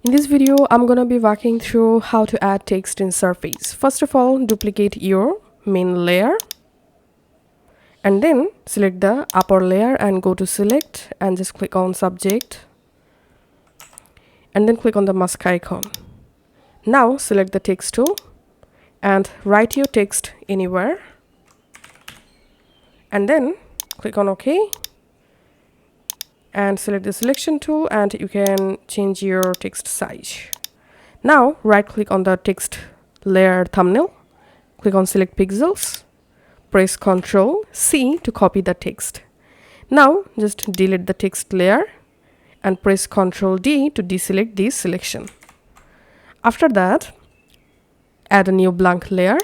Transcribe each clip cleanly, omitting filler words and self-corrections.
In this video, I'm gonna be walking through how to add text in Surface. First of all, duplicate your main layer and then select the upper layer and go to select and just click on subject and then click on the mask icon. Now select the text tool and write your text anywhere and then click on OK and select the selection tool and you can change your text size. Now right click on the text layer thumbnail, click on select pixels, press Ctrl C to copy the text. Now just delete the text layer and press Ctrl D to deselect this selection. After that, add a new blank layer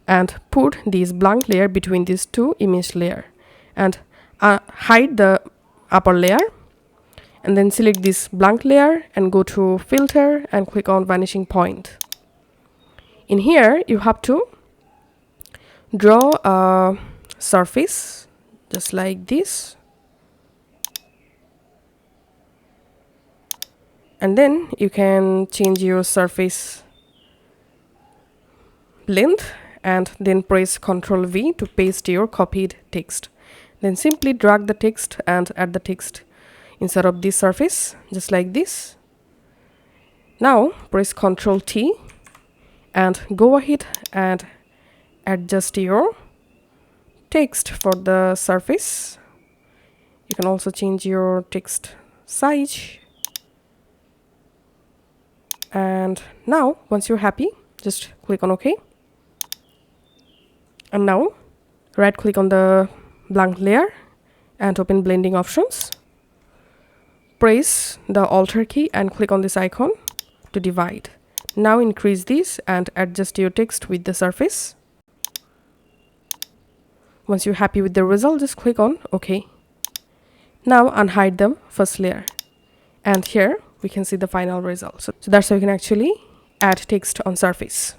and put this blank layer between these two image layer and hide the upper layer and then select this blank layer and go to filter and click on vanishing point. In here you have to draw a surface just like this and then you can change your surface length and then press Ctrl V to paste your copied text. Then simply drag the text and add the text inside of this surface just like this. Now press Ctrl T and go ahead and adjust your text for the surface. You can also change your text size. And now once you're happy, just click on OK. And now right click on the blank layer and open blending options. Press the Alt key and click on this icon to divide. Now increase this and adjust your text with the surface. Once you're happy with the result, just click on OK. Now unhide the first layer and here we can see the final result. So that's how you can actually add text on Surface.